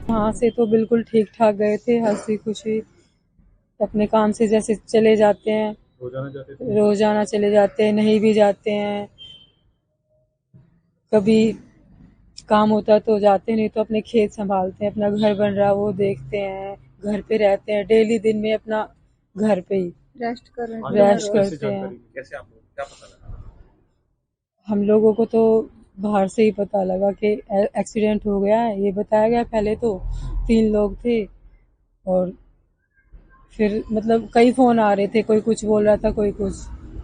वहाँ से तो बिल्कुल ठीक ठाक गए थे, हंसी खुशी अपने काम से जैसे चले जाते हैं, रोजाना चले जाते हैं, नहीं भी जाते हैं, कभी काम होता तो जाते, नहीं तो अपने खेत संभालते हैं, अपना घर बन रहा वो देखते हैं, घर पे रहते हैं, डेली दिन में अपना घर पे ही रेस्ट करते हैं। कैसे आप लोग क्या पता लगा? हम लोगों को तो बाहर से ही पता लगा कि एक्सीडेंट हो गया है, ये बताया गया। पहले तो 3 लोग थे और फिर मतलब कई फोन आ रहे थे, कोई कुछ बोल रहा था, कोई कुछ।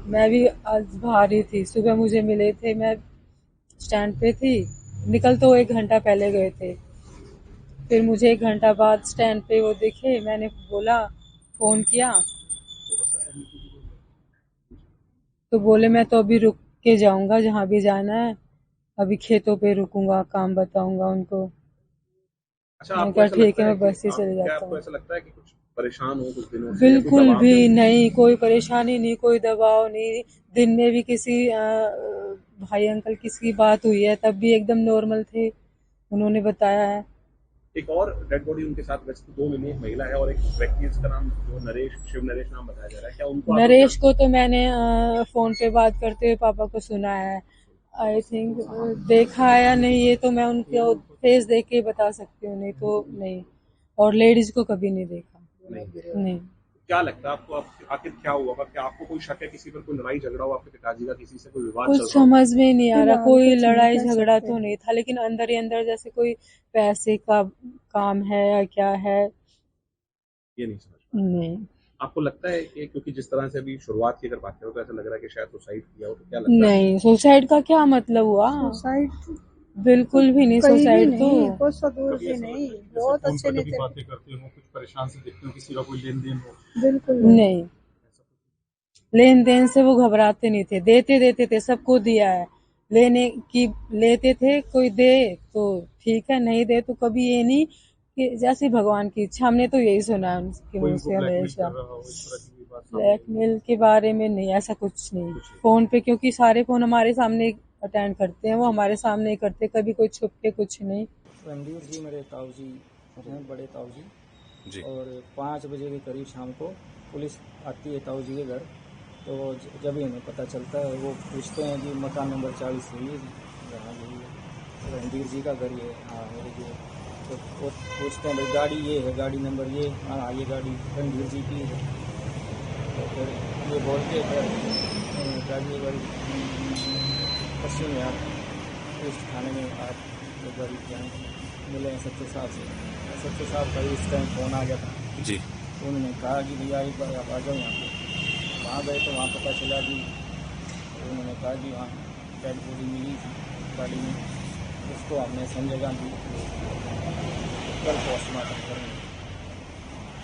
मैं भी आज बाहर ही थी, सुबह मुझे मिले थे, मैं स्टैंड पे थी, निकल तो 1 घंटा पहले गए थे, फिर मुझे 1 घंटा बाद स्टैंड पे वो दिखे, मैंने बोला, फोन किया तो बोले मैं तो अभी रुक के जाऊंगा, जहाँ भी जाना है, अभी खेतों पे रुकूंगा, काम बताऊंगा उनको। अच्छा, मैंने आपको कहा ऐसा ठीक लगता है, है मैं कि बस से चले क्या जाता आपको हूँ। ऐसा लगता है कि कुछ परेशान हो कुछ दिनों से या कोई बिल्कुल दबाव भी में हो? नहीं, कोई परेशानी नहीं, कोई दबाव नहीं। दिन में भी किसी भाई अंकल किसी की बात हुई है, तब भी एकदम नॉर्मल थे, उन्होंने बताया है। एक और डेड बॉडी उनके साथ वैसे तो 2 मिली, एक महिला है और एक व्यक्ति जिसका नाम जो नरेश, शिव नरेश नाम बताया जा रहा है, क्या उनको आप लोग नरेश जानते को तो मैंने फोन पे बात करते हुए पापा को सुना है, आई थिंक। देखा है या नहीं ये तो मैं उनके फेस देख के बता सकती हूँ, नहीं तो नहीं। और लेडीज को कभी नहीं देखा। नहीं? नहीं, क्या लगता है आपको आखिर क्या हुआ होगा? क्या आपको कोई शक है किसी पर, कोई लड़ाई झगड़ा हो आपके पिताजी का, किसी से कोई विवाद कुछ चल रहा हो? समझ में नहीं आ रहा, कोई लड़ाई झगड़ा तो नहीं था, लेकिन अंदर ही अंदर जैसे कोई पैसे का काम है या क्या है। ये नहीं समझ पा रहे। नहीं, आपको लगता है कि क्योंकि जिस तरह से अभी शुरुआत की अगर बात करें तो ऐसा लग रहा है कि शायद सुसाइड किया हो, तो क्या लगता है नहीं, सुसाइड का क्या मतलब हुआ? बिल्कुल भी नहीं, सुसाइड तो बहुत दूर कभी भी ऐसा नहीं, लगता है कि बहुत फोन अच्छे पर नहीं कभी थे, बातें करते हो, कुछ परेशान से दिखते हो, किसी का कोई लेन देन हो? बिल्कुल नहीं, लेन देन से वो घबराते नहीं थे, देते देते थे, सबको दिया है। लेने की लेते थे, कोई दे तो ठीक है, नहीं दे तो कभी ये नहीं कि जैसे भगवान की इच्छा। हमने तो यही सुना है उनके कोई मुंह उनको से ब्लैकमेल कर हमेशा। रहा हो, इस तरह की कोई बात सामने आई? ब्लैकमेल के बारे में नहीं, ऐसा कुछ नहीं। कुछ नहीं। फोन पे क्योंकि सारे फोन हमारे सामने अटेंड करते हैं, वो हमारे सामने ही करते, कभी कोई छुप के कुछ नहीं। रणधीर जी मेरे ताऊ जी हैं, बड़े ताऊ जी। जी। और 5 बजे के करीब शाम को पुलिस आती है ताऊ जी के घर। तो जब ही हमें पता चलता है, वो पूछते हैं कि मकान नंबर 40 है ये जी, जहाँ यही है रणधीर जी का घर, ये हाँ मेरे जी। तो वो पूछते हैं भाई गाड़ी ये है, गाड़ी नंबर ये, हाँ ये गाड़ी रणधीर जी की है। तो फिर ये बोल के फिर गाजीपुर पश्चिम में आप पुलिस थाने में आप एक बार मिले हैं सच्चे साहब से। सच्चे साहब का इस टाइम फ़ोन आ गया था जी। तो उन्होंने कहा कि भैया एक बार आप आ जाओ यहाँ पे। वहाँ गए तो वहाँ पता चला कि उन्होंने कहा कि वहाँ डेड बॉडी मिली थी गाड़ी में, उसको हमने संजय गांधी कल पोस्टमार्टम करेंगे।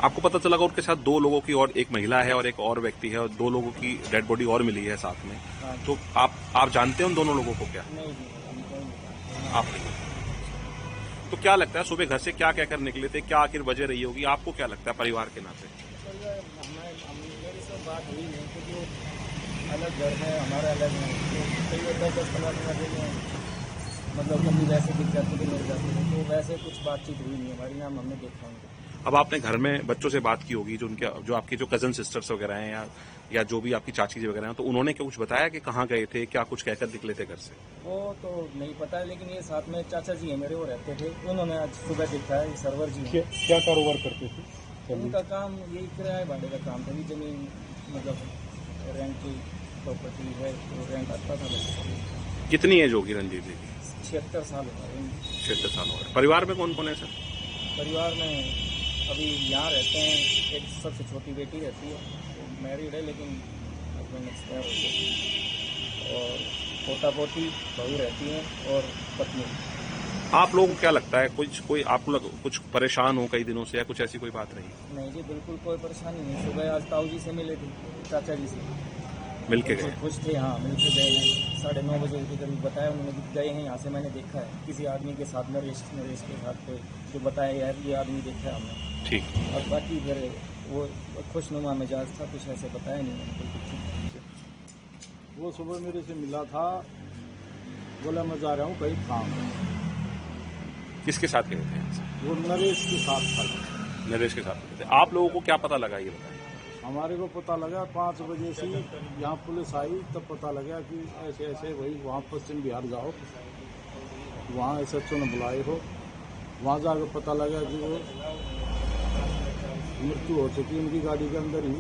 आपको पता चला उनके साथ 2 लोगों की, और एक महिला है और एक और व्यक्ति है, और 2 लोगों की डेड बॉडी और मिली है साथ में। हाँ तो आप जानते हैं उन दोनों लोगों को क्या? नहीं जी, हमको नहीं पता। आप नहीं। तो क्या लगता है सुबह घर से क्या कहकर निकले थे, क्या आखिर वजह रही होगी, आपको क्या लगता है परिवार के नाते? मेरी से बात हुई नहीं क्योंकि वो अलग घर है, हमारा अलग है। तो कई बार 10-15 मिनट में मतलब कभी वैसे दिख जाते थे, मिल जाते थे, तो वैसे कुछ बातचीत हुई नहीं हमारी, नाम हमने देखा उनको। अब आपने घर में बच्चों से बात की होगी, जो आपके जो कजन सिस्टर्स वगैरह हैं, या जो भी आपकी चाची जी वगैरह हैं, तो उन्होंने क्या कुछ बताया कि कहाँ गए थे, क्या कुछ कहकर निकले थे घर से? वो तो नहीं पता है, लेकिन ये साथ में चाचा जी हैं मेरे, वो रहते थे, उन्होंने आज सुबह देखा है। सरवर जी हैं। क्या कारोबार करते थे? उनका काम यही किराए भाड़े का काम था, ये जमीन मतलब रेंट की प्रॉपर्टी है, तो रेंट आता था बस। कितनी एज होगी रणजीत जी की? 76 साल हो गए। 76 साल हो गए। परिवार में कौन कौन है सर? परिवार में अभी यहाँ रहते हैं, एक सबसे छोटी बेटी रहती है, वो मैरिड है लेकिन हस्बैंड एक्सपायर हो गए, और पोता पोती बहू रहती हैं और पत्नी। आप लोगों को क्या लगता है, कोई आपको कुछ परेशान हो कई दिनों से, या कुछ ऐसी कोई बात रही? नहीं जी, बिल्कुल कोई परेशानी नहीं। सुबह आज ताऊ जी से मिले थे, चाचा जी से मिलके बिल्कुल गए? खुश थे। हाँ, मिलके गए हैं। 9:30 बजे के करीब बताया उन्होंने कि गए हैं यहाँ से, मैंने देखा है किसी आदमी के साथ, नरेश के साथ पे, जो बताया यार ये आदमी देखा है हमने। ठीक। और बाकी फिर वो खुशनुमा मिजाज था, कुछ ऐसे बताया नहीं मैंने, बिल्कुल ठीक। वो सुबह मेरे से मिला था, बोला मैं जा रहा हूँ कहीं काम। किसके साथ गए थे यहाँ से? वो नरेश के साथ था। नरेश के साथ गए थे। आप लोगों को क्या पता लगा ये बताएं? हमारे को पता लगा 5 बजे से यहाँ पुलिस आई, तब पता लगा कि ऐसे ऐसे वही वहाँ पश्चिम बिहार जाओ, वहाँ SHO ने बुलाए हो। वहाँ जाकर पता लगा कि वो मृत्यु हो चुकी उनकी गाड़ी के अंदर ही।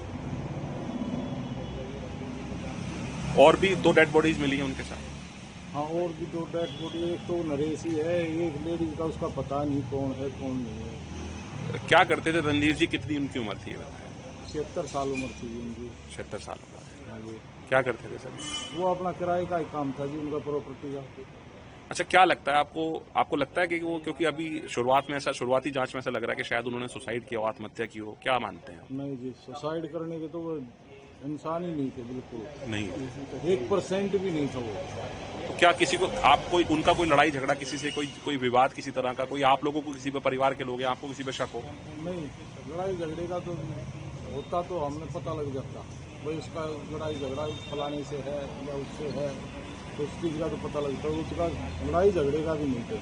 और भी 2 डेड बॉडीज मिली हैं उनके साथ। हाँ, और भी 2 डेड बॉडी, एक तो नरेश ही है, एक लेडीज का उसका पता नहीं कौन है कौन नहीं है। क्या करते थे रणधीर जी? कितनी उनकी उम्र थी ये बताएं? 76 साल उम्र थी जी उनकी। 76 साल का। हाँ जी। क्या करते थे सर? वो अपना किराए का ही काम था जी उनका, प्रॉपर्टी का। अच्छा, क्या लगता है आपको लगता है कि वो, क्योंकि अभी शुरुआती जांच में ऐसा लग रहा है कि शायद उन्होंने सुसाइड किया हो, आत्महत्या की हो, क्या मानते हैं? नहीं जी, सुसाइड करने के तो वो इंसान ही नहीं थे, बिल्कुल नहीं। 1% भी नहीं था वो। तो क्या किसी को उनका कोई लड़ाई झगड़ा किसी से, कोई विवाद किसी तरह का, कोई आप लोगों को किसी पे, परिवार के लोग हैं, आपको किसी पे शक हो? नहीं, लड़ाई झगड़े का तो होता तो हमने पता लग जाता, भाई उसका लड़ाई झगड़ा फलाने से है या उससे है, तो उस चीज़ का तो पता लगता। उसका लड़ाई झगड़े का भी नहीं था।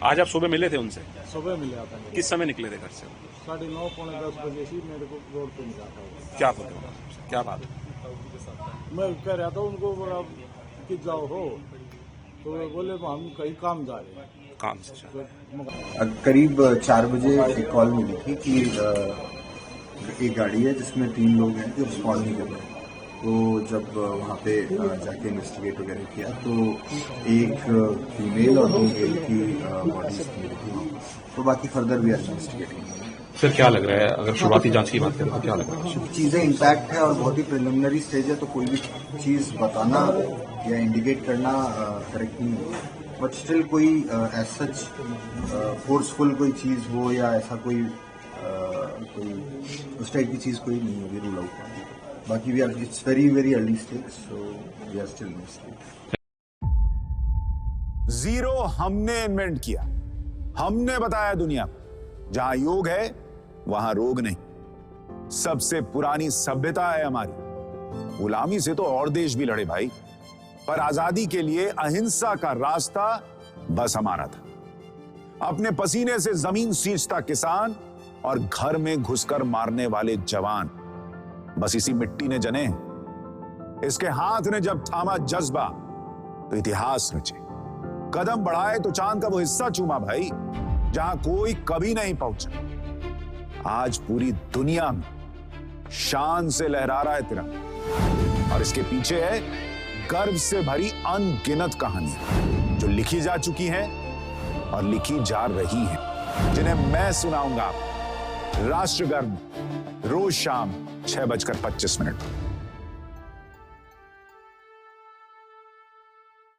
आज आप सुबह मिले थे उनसे? सुबह मिला था। किस समय निकले थे घर से? 9:30 पौने 10 बजे से मेरे को रोड पे मिला था। क्या बोले? क्या बात? मैं कह रहा था उनको, बोला कि जाओ हो, तो वे बोले हम कहीं काम जा रहे हैं। काम से? करीब 4 बजे एक कॉल मिली थी कि एक गाड़ी है जिसमें 3 लोग हैं जो रिस्पॉन्ड नहीं कर रहे हैं। तो जब वहाँ पे जाके इन्वेस्टिगेट वगैरह किया तो एक फीमेल और 2 मेल की बॉडीज मिली थी। तो बाकी फर्दर भी इन्वेस्टिगेटिंग। सर, क्या लग रहा है, अगर शुरुआती जांच की बात करें तो क्या लग रहा है? चीज़ें इंटैक्ट है और बहुत ही प्रिलिमिनरी स्टेज है, तो कोई भी चीज़ बताना या इंडिकेट करना करेक्ट नहीं होगा। बट स्टिल कोई एज सच फोर्सफुल कोई चीज़ हो या ऐसा कोई उस टाइप की चीज़ कोई नहीं होगी रूल आउट। बाकी we are, it's very very early stage, so we are still investigating. Zero हमने इन्वेंट किया, हमने बताया दुनिया को, जहां योग है वहां रोग नहीं। सबसे पुरानी सभ्यता है हमारी। गुलामी से तो और देश भी लड़े भाई, पर आजादी के लिए अहिंसा का रास्ता बस हमारा था। अपने पसीने से जमीन सींचता किसान और घर में घुसकर मारने वाले जवान, बस इसी मिट्टी ने जने। इसके हाथ ने जब थामा जज्बा तो इतिहास रचे। कदम बढ़ाए तो चांद का वो हिस्सा चूमा भाई जहां कोई कभी नहीं पहुंचा। आज पूरी दुनिया में शान से लहरा रहा है तिरंगा, और इसके पीछे है गर्व से भरी अनगिनत कहानियां जो लिखी जा चुकी हैं और लिखी जा रही हैं, जिन्हें मैं सुनाऊंगा राष्ट्रगर्व रोज शाम 6:25 पर।